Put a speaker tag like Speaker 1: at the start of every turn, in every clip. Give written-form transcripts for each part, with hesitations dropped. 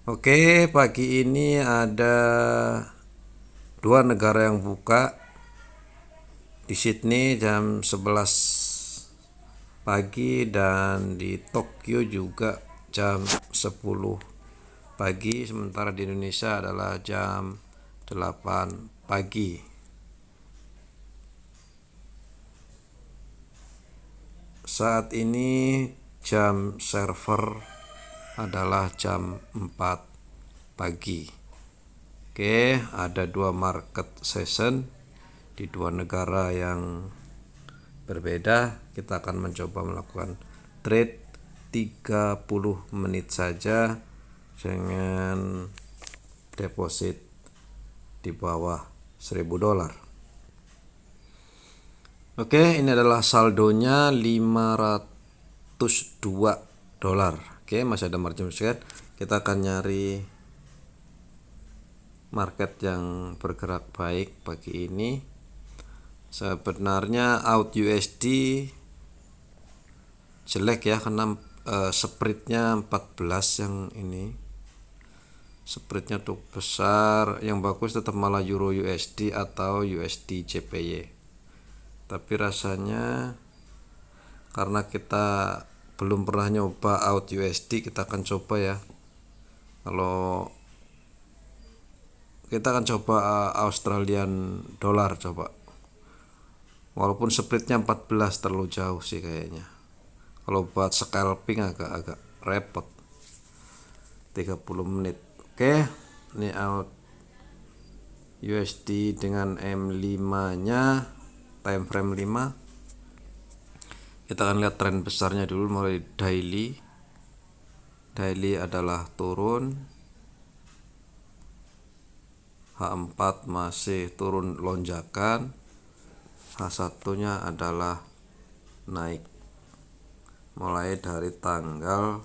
Speaker 1: Oke, pagi ini ada dua negara yang buka. Di Sydney jam 11 pagi dan di Tokyo juga jam 10 pagi, sementara di Indonesia adalah jam 8 pagi. Saat ini jam server adalah jam 4 pagi. Oke, ada dua market session di dua negara yang berbeda. Kita akan mencoba melakukan trade 30 menit saja dengan deposit di bawah $1.000. Oke, ini adalah saldonya $502. Oke, masih ada margin sedikit. Kita akan nyari market yang bergerak baik pagi ini. Sebenarnya out USD jelek ya, karena spreadnya 14 yang ini. Spreadnya cukup besar. Yang bagus tetap malah Euro USD atau USD JPY. Tapi rasanya karena kita belum pernah nyoba out USD, kita akan coba ya. Kalau kita akan coba Australian dollar coba. Walaupun spreadnya 14 terlalu jauh sih kayaknya. Kalau buat scalping agak repot. 30 menit. Oke, ini out USD dengan M5 nya, time frame 5. Kita akan lihat tren besarnya dulu mulai daily. Daily adalah turun. H4 masih turun lonjakan. H1 nya adalah naik mulai dari tanggal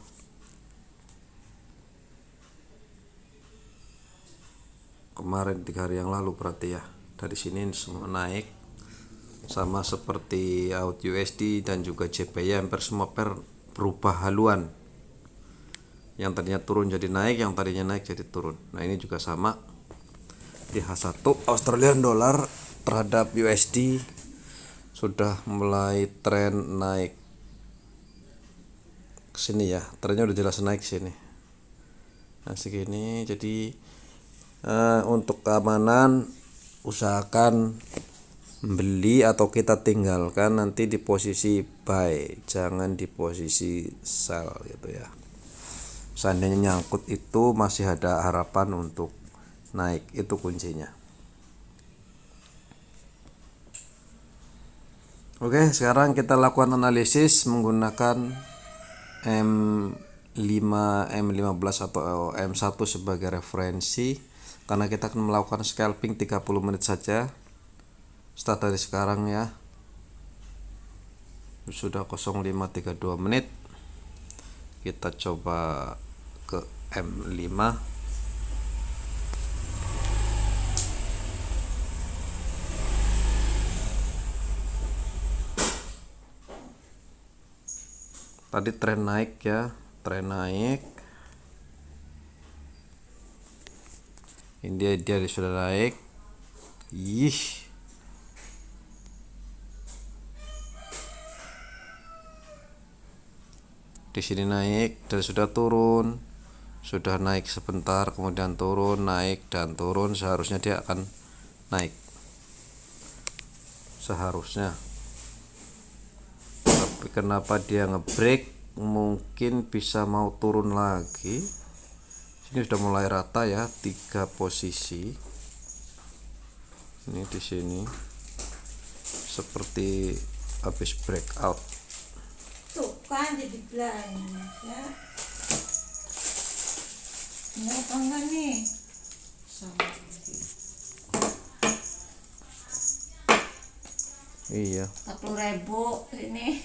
Speaker 1: kemarin, 3 hari yang lalu berarti ya. Dari sini semua naik, sama seperti out USD dan juga JPY, hampir semua pair berubah haluan. Yang tadinya turun jadi naik, yang tadinya naik jadi turun. Nah, ini juga sama di H1 Australian dollar terhadap USD sudah mulai tren naik kesini ya. Trennya udah jelas naik sini. Nah, segini. Jadi untuk keamanan usahakan beli atau kita tinggalkan nanti di posisi buy, jangan di posisi sell gitu ya. Seandainya nyangkut itu masih ada harapan untuk naik, itu kuncinya. Oke, sekarang kita lakukan analisis menggunakan M5, M15 atau M1 sebagai referensi, karena kita akan melakukan scalping 30 menit saja. Start dari sekarang ya. Sudah 05.32 menit. Kita coba ke M5. Tadi tren naik ya, tren naik. Ini dia sudah naik. Ih. Di sini naik dan sudah turun. Sudah naik sebentar, kemudian turun, naik dan turun. Seharusnya dia akan naik. Seharusnya. Tapi kenapa dia ngebreak? Mungkin bisa mau turun lagi. Ini sudah mulai rata ya, 3 posisi. Ini di sini seperti habis breakout.
Speaker 2: Tuh kan jadi blind ya. Ini apa enggak nih? Sama lagi.
Speaker 1: Iya.
Speaker 2: 40.000 ini.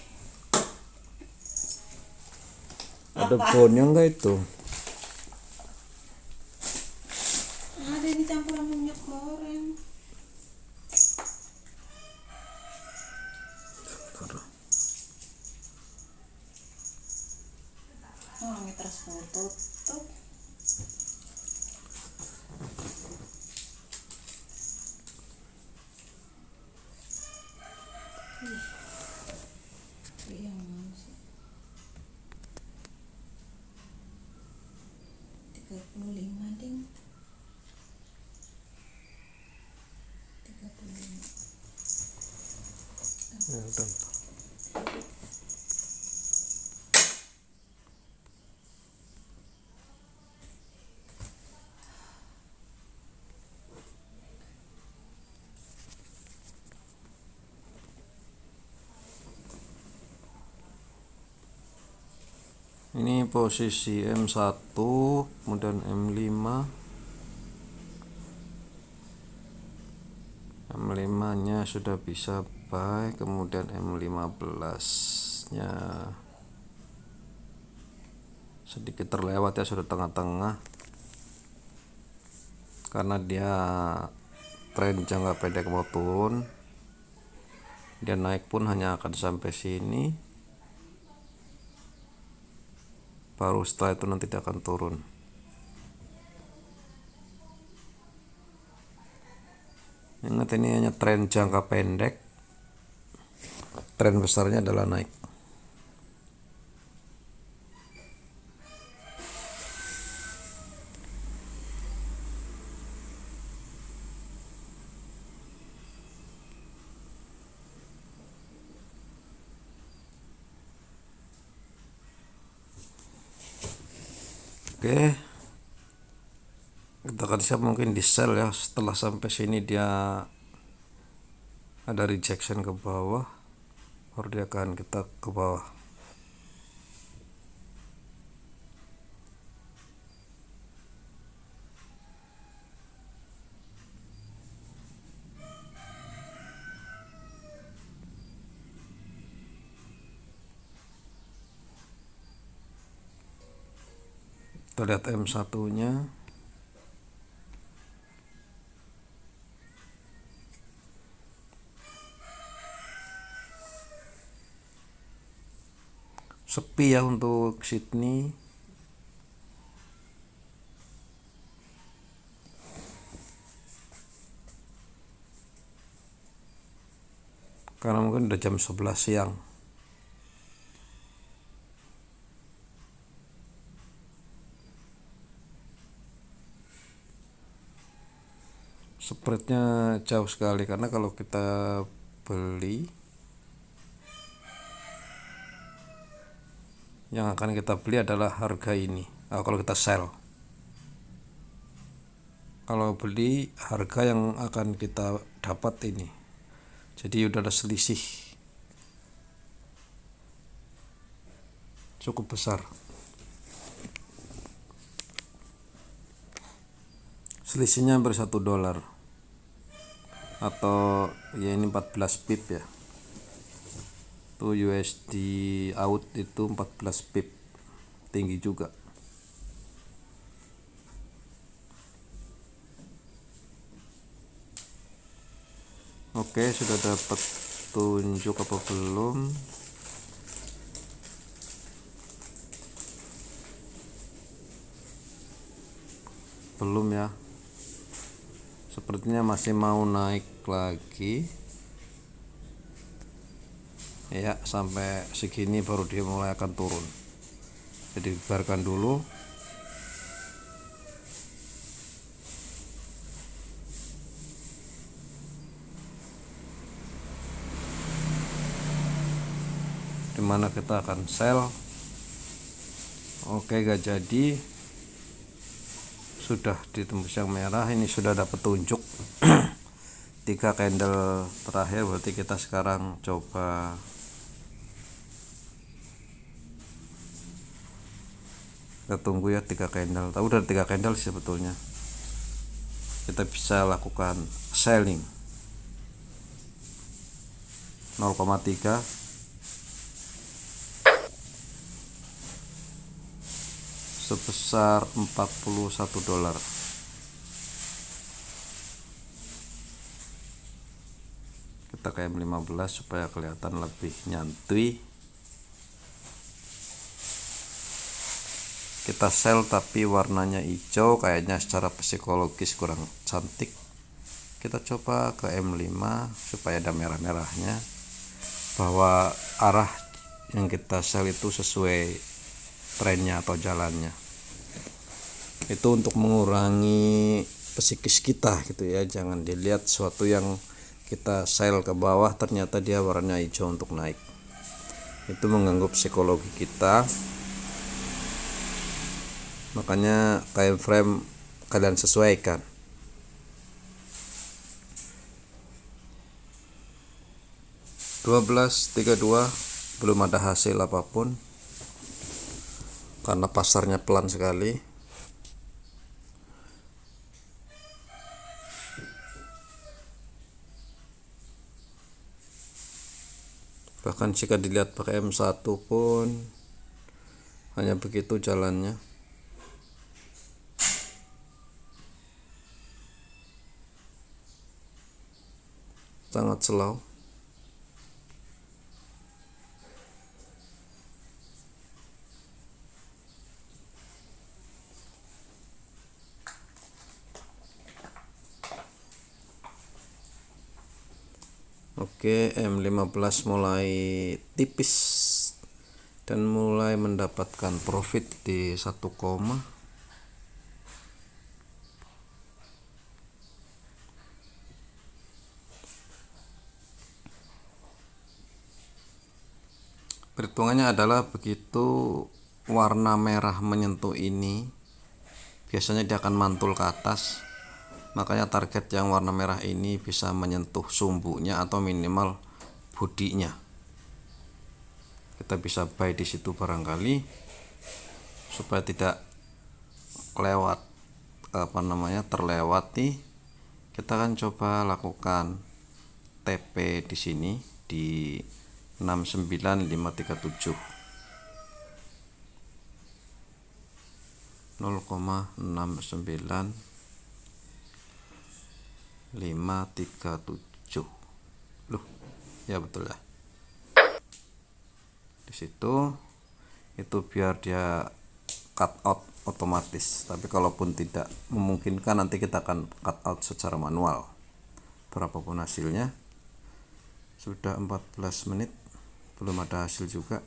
Speaker 1: Ada bonnya enggak itu?
Speaker 2: Ada ini campuran minyak goreng. Oh, ini terus tutup. 35 ding. 35.
Speaker 1: Ya, udah. Ini posisi M1, kemudian M5. M5 nya sudah bisa buy, kemudian M15 nya sedikit terlewat ya, sudah tengah-tengah karena dia tren jangka pendek mau turun. Dia naik pun hanya akan sampai sini, baru setelah itu nanti dia akan turun. Ingat, ini hanya tren jangka pendek, tren besarnya adalah naik. Oke, kita akan siap mungkin di sell ya. Setelah sampai sini dia ada rejection ke bawah, baru dia akan kita ke bawah. Kita lihat M1 nya. Sepi ya untuk Sydney. Karena mungkin udah jam 11 siang. Spreadnya jauh sekali, karena kalau kita beli, yang akan kita beli adalah harga ini. Kalau kita sell, kalau beli harga yang akan kita dapat ini, jadi udah ada selisih cukup besar. Selisihnya hampir $1, atau ya ini 14 pip ya. Tuh USD out itu 14 pip, tinggi juga. Oke, sudah dapat tunjuk apa belum? Belum ya. Sepertinya masih mau naik lagi. Ya, sampai segini baru dia mulai akan turun. Jadi biarkan dulu. Dimana kita akan sell. Oke, gak jadi. Sudah ditembus yang merah. Ini sudah dapat tunjuk 3 candle terakhir. Berarti kita sekarang coba kita tunggu ya 3 candle. Tahu udah 3 candle sih sebetulnya. Kita bisa lakukan selling 0,3 sebesar $41. Kita ke M15 supaya kelihatan lebih nyantui. Kita sell tapi warnanya hijau, kayaknya secara psikologis kurang cantik. Kita coba ke M5 supaya ada merah-merahnya, bahwa arah yang kita sell itu sesuai trennya atau jalannya. Itu untuk mengurangi psikis kita gitu ya. Jangan dilihat sesuatu yang kita sell ke bawah ternyata dia warnanya hijau untuk naik. Itu mengganggu psikologi kita. Makanya time frame kalian sesuaikan. 12.32 belum ada hasil apapun karena pasarnya pelan sekali. Bahkan jika dilihat pakai M1 pun hanya begitu jalannya. Sangat slow. Oke, M15 mulai tipis dan mulai mendapatkan profit di 1, perhitungannya adalah begitu warna merah menyentuh ini biasanya dia akan mantul ke atas. Makanya target yang warna merah ini bisa menyentuh sumbunya atau minimal bodinya. Kita bisa buy di situ barangkali supaya tidak terlewati. Kita akan coba lakukan TP di sini di 69537 0,69537. Loh, ya betul ya. Di situ itu biar dia cut out otomatis. Tapi kalaupun tidak memungkinkan nanti kita akan cut out secara manual. Berapapun hasilnya. Sudah 14 menit belum ada hasil juga.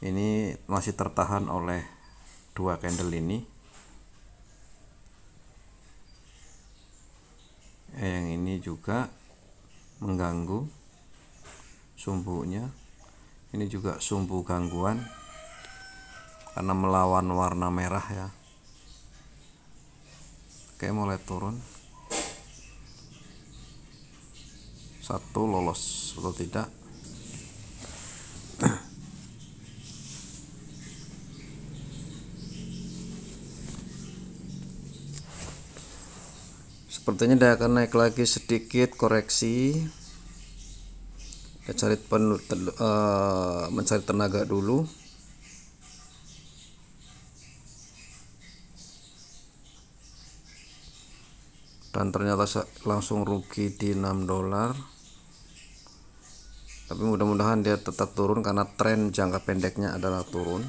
Speaker 1: Ini masih tertahan oleh 2 candle ini. Yang ini juga mengganggu sumbunya. Ini juga sumbu gangguan karena melawan warna merah ya. Oke, mulai turun. 1 lolos atau tidak. Sepertinya dia akan naik lagi sedikit, koreksi. Kita mencari tenaga dulu. Dan ternyata langsung rugi di $6. Tapi mudah-mudahan dia tetap turun karena tren jangka pendeknya adalah turun.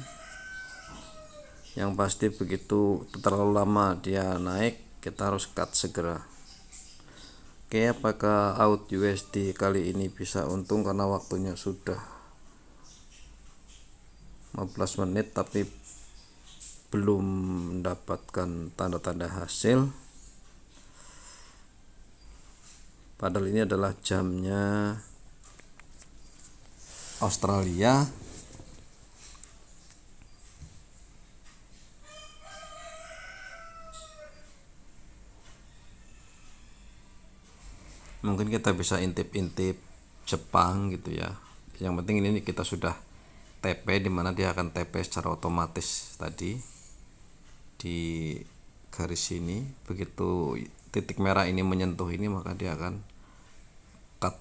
Speaker 1: Yang pasti begitu terlalu lama dia naik, kita harus cut segera. Oke, apakah out USD kali ini bisa untung karena waktunya sudah 15 menit tapi belum mendapatkan tanda-tanda hasil. Padahal ini adalah jamnya Australia. Mungkin kita bisa intip-intip Jepang gitu ya. Yang penting ini kita sudah TP, dimana dia akan TP secara otomatis tadi di garis ini. Begitu titik merah ini menyentuh ini maka dia akan cut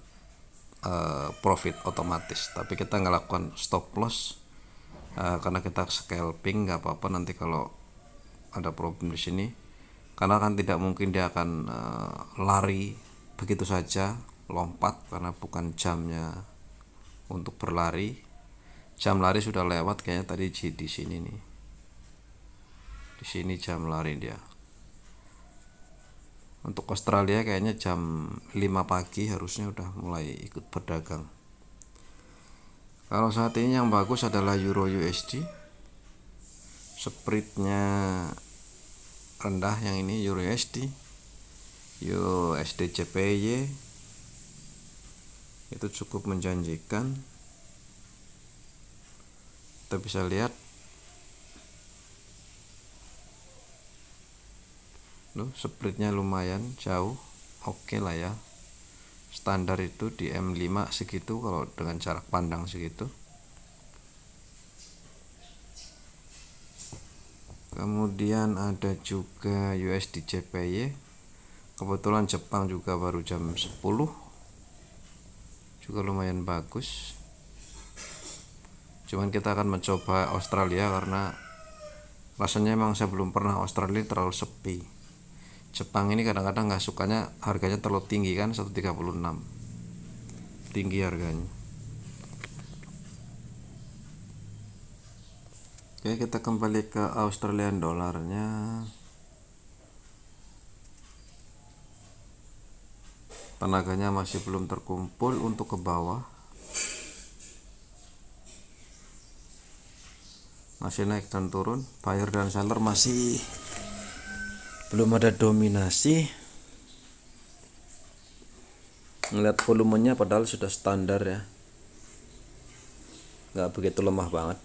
Speaker 1: profit otomatis. Tapi kita nggak lakukan stop loss karena kita scalping, nggak apa-apa nanti kalau ada problem di sini, karena kan tidak mungkin dia akan lari begitu saja lompat karena bukan jamnya untuk berlari. Jam lari sudah lewat kayaknya tadi di sini nih. Di sini jam lari dia. Untuk Australia kayaknya jam 5 pagi harusnya udah mulai ikut berdagang. Kalau saat ini yang bagus adalah Euro USD. Spreadnya rendah yang ini Euro USD, USD JPY itu cukup menjanjikan. Kita bisa lihat spreadnya lumayan jauh, oke lah ya, standar itu di M5 segitu kalau dengan jarak pandang segitu. Kemudian ada juga USD JPY, kebetulan Jepang juga baru jam 10, juga lumayan bagus. Cuman kita akan mencoba Australia karena rasanya emang saya belum pernah Australia, terlalu sepi. Jepang ini kadang-kadang nggak sukanya harganya terlalu tinggi kan, 136 tinggi harganya. Oke, kita kembali ke Australian dollarnya. Tenaganya masih belum terkumpul untuk ke bawah, masih naik dan turun. Buyer dan seller masih belum ada dominasi. Ngeliat volumenya padahal sudah standar ya, nggak begitu lemah banget.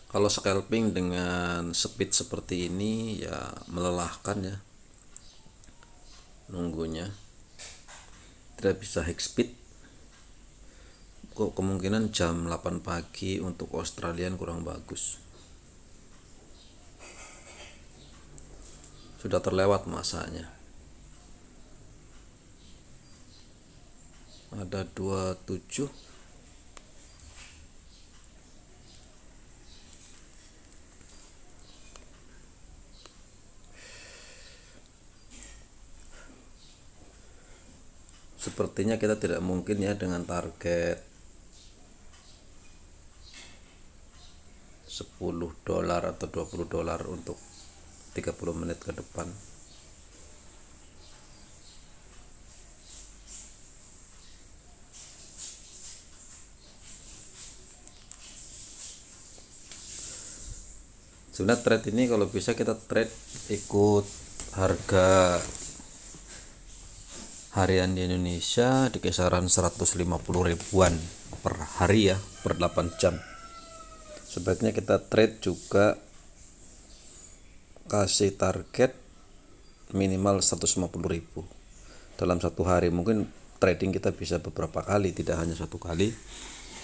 Speaker 1: Kalau scalping dengan speed seperti ini ya melelahkan ya, nunggunya tidak bisa high speed. Kok kemungkinan jam 8 pagi untuk Australian kurang bagus, sudah terlewat masanya. Ada 27. Sepertinya kita tidak mungkin ya dengan target $10 atau $20 untuk 30 menit ke depan. Sebenarnya trade ini kalau bisa kita trade ikut harga harian di Indonesia di kisaran 150 ribuan per hari ya, per 8 jam. Sebaiknya kita trade juga kasih target minimal 150 ribu dalam satu hari. Mungkin trading kita bisa beberapa kali, tidak hanya satu kali.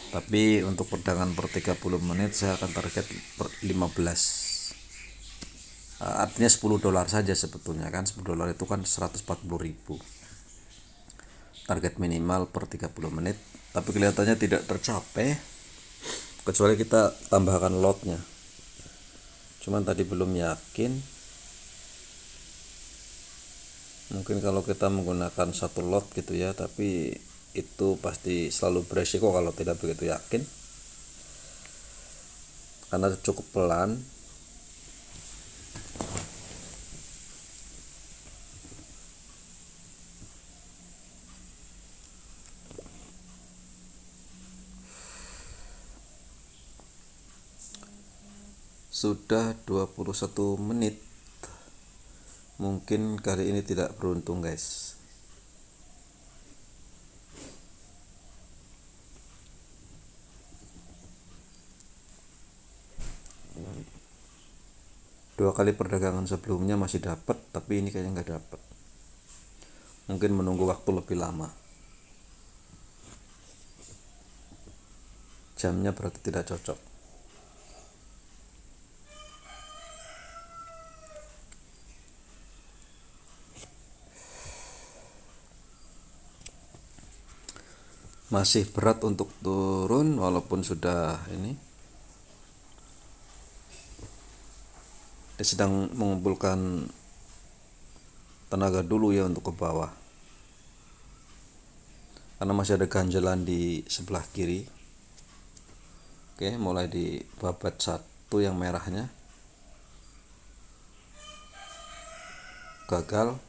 Speaker 1: Tapi untuk perdagangan per 30 menit saya akan target per 15. Artinya $10 saja sebetulnya kan. $10 itu kan 140 ribu. Target minimal per 30 menit. Tapi kelihatannya tidak tercapai kecuali kita tambahkan lotnya. Cuman tadi belum yakin. Mungkin kalau kita menggunakan satu lot gitu ya, tapi itu pasti selalu beresiko kalau tidak begitu yakin, karena cukup pelan. Sudah 21 menit. Mungkin kali ini tidak beruntung guys. Dua kali perdagangan sebelumnya masih dapat, tapi ini kayaknya nggak dapat. Mungkin menunggu waktu lebih lama. Jamnya berarti tidak cocok. Masih berat untuk turun walaupun sudah ini. Dia sedang mengumpulkan tenaga dulu ya untuk ke bawah, karena masih ada ganjalan di sebelah kiri. Oke, mulai di babat 1 yang merahnya gagal.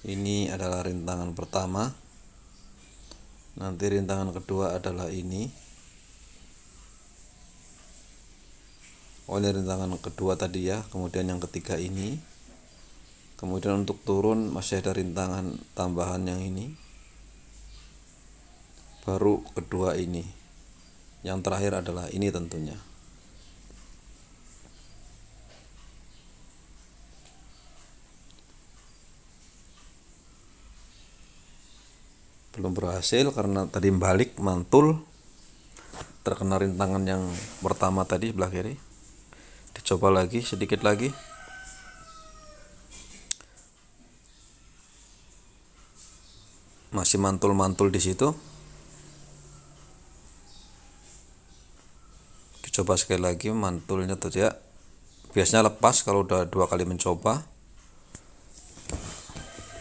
Speaker 1: Ini adalah rintangan pertama. Nanti rintangan kedua adalah ini. Ini rintangan kedua tadi ya. Kemudian yang ketiga ini. Kemudian untuk turun masih ada rintangan tambahan yang ini. Baru kedua ini. Yang terakhir adalah ini tentunya. Belum berhasil karena tadi balik mantul, terkena rintangan yang pertama tadi sebelah kiri. Dicoba lagi, sedikit lagi. Masih mantul-mantul di situ. Dicoba sekali lagi, mantulnya tidak. Biasanya lepas kalau udah 2 kali mencoba.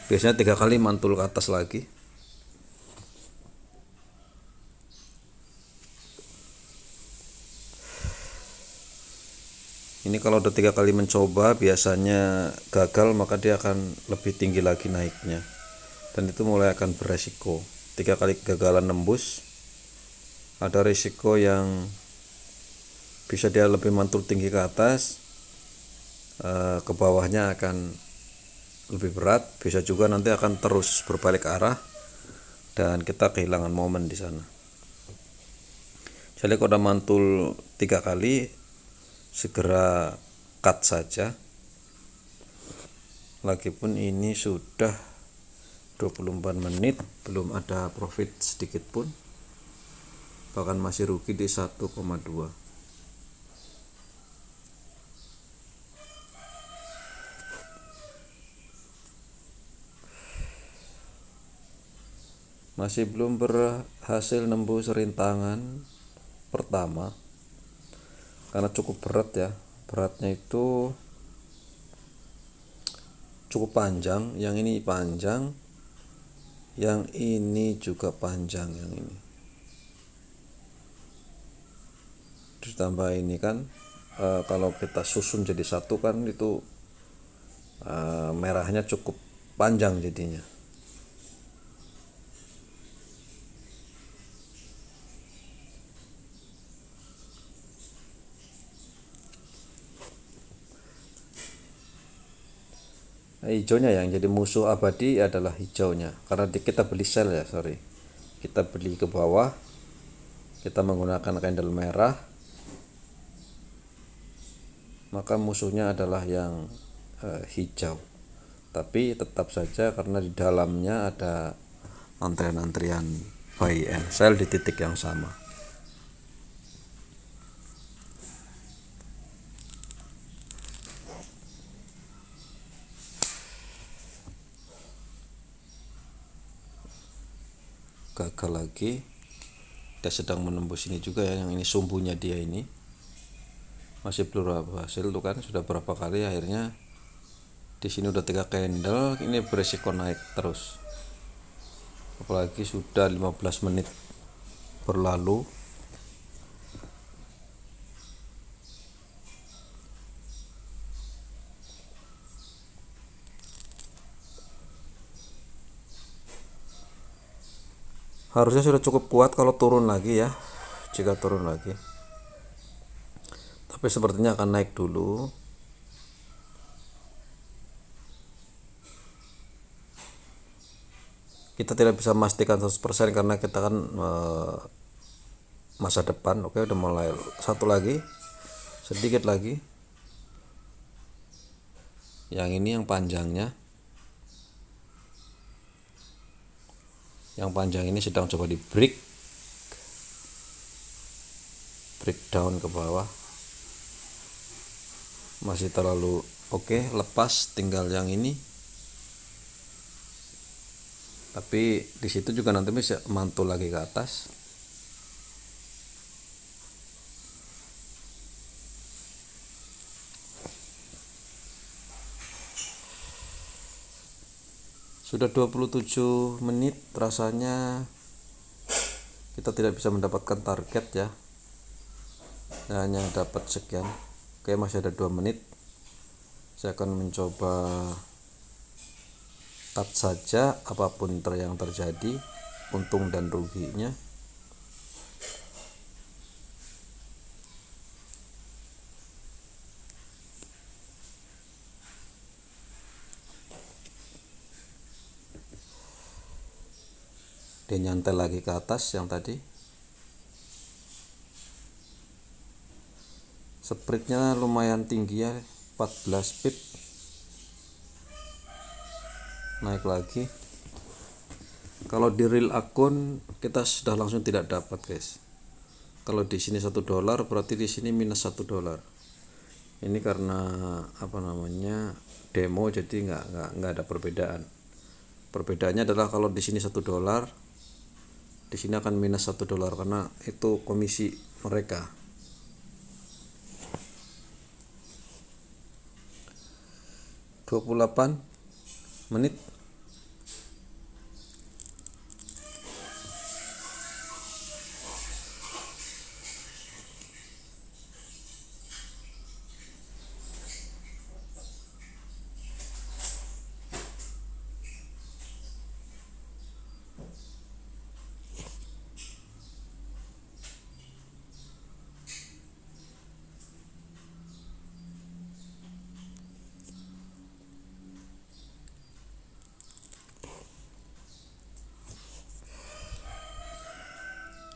Speaker 1: Biasanya 3 kali mantul ke atas lagi. Ini kalau udah 3 kali mencoba biasanya gagal, maka dia akan lebih tinggi lagi naiknya, dan itu mulai akan beresiko. 3 kali kegagalan nembus, ada risiko yang bisa dia lebih mantul tinggi ke atas, ke bawahnya akan lebih berat, bisa juga nanti akan terus berbalik arah dan kita kehilangan momen di sana. Jadi kalau udah mantul 3 kali, segera cut saja. Lagipun ini sudah 24 menit belum ada profit sedikit pun, bahkan masih rugi di 1,2. Masih belum berhasil nembus rintangan pertama karena cukup berat ya. Beratnya itu cukup panjang, yang ini panjang, yang ini juga panjang, yang ini ditambah ini kan, kalau kita susun jadi satu kan itu merahnya cukup panjang jadinya. Hijaunya yang jadi musuh abadi adalah hijaunya, karena kita beli sell ya, kita beli ke bawah, kita menggunakan candle merah, maka musuhnya adalah yang hijau. Tapi tetap saja karena di dalamnya ada antrian-antrian buy and sell di titik yang sama. Gagal lagi. Dia sedang menembus ini juga ya, yang ini sumbunya dia ini masih belum berhasil tuh kan, sudah berapa kali akhirnya di sini udah 3 candle, ini beresiko naik terus, apalagi sudah 15 menit berlalu. Harusnya sudah cukup kuat kalau turun lagi ya, jika turun lagi, tapi sepertinya akan naik dulu. Kita tidak bisa memastikan 100% karena kita kan masa depan. Oke, udah mulai satu lagi, sedikit lagi, yang ini yang panjangnya, yang panjang ini sedang coba di breakdown ke bawah, masih terlalu oke, lepas, tinggal yang ini. Tapi di situ juga nanti bisa mantul lagi ke atas. Sudah 27 menit, rasanya kita tidak bisa mendapatkan target ya. Hanya dapat sekian. Oke, masih ada 2 menit. Saya akan mencoba cut saja apapun yang terjadi, untung dan ruginya. Dia nyantel lagi ke atas yang tadi. Spreadnya lumayan tinggi ya, 14 pip. Naik lagi. Kalau di real akun kita sudah langsung tidak dapat, guys. Kalau di sini $1 berarti di sini minus $1. Ini karena demo, jadi nggak ada perbedaan. Perbedaannya adalah kalau di sini $1, di sini akan minus $1 karena itu komisi mereka. Oke, 28 menit.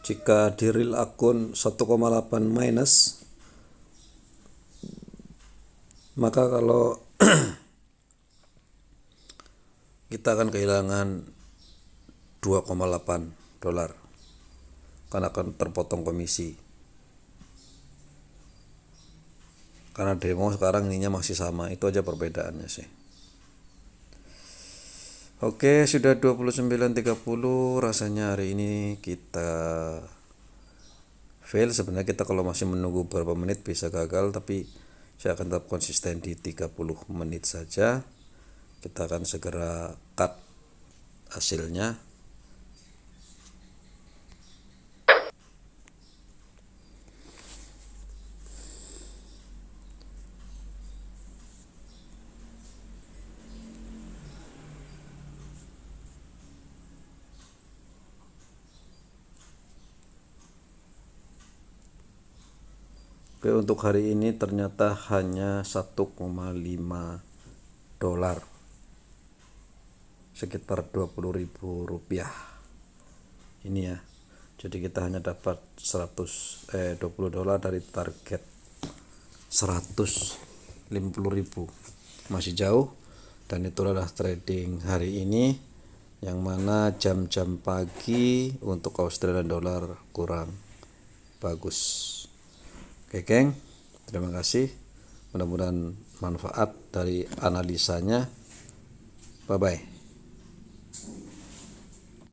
Speaker 1: Jika di real akun 1,8 minus, maka kalau kita akan kehilangan $2,8 karena akan terpotong komisi. Karena demo sekarang ininya masih sama, itu aja perbedaannya sih. Oke, sudah 29.30, rasanya hari ini kita fail. Sebenarnya kita kalau masih menunggu beberapa menit bisa gagal, tapi saya akan tetap konsisten di 30 menit saja. Kita akan segera cut hasilnya. Oke, untuk hari ini ternyata hanya $1,5, sekitar Rp20.000 ini ya. Jadi kita hanya dapat $20 dari target 150.000, masih jauh. Dan itu adalah trading hari ini, yang mana jam-jam pagi untuk Australian dollar kurang bagus. Oke geng, terima kasih, mudah-mudahan manfaat dari analisanya. Bye bye.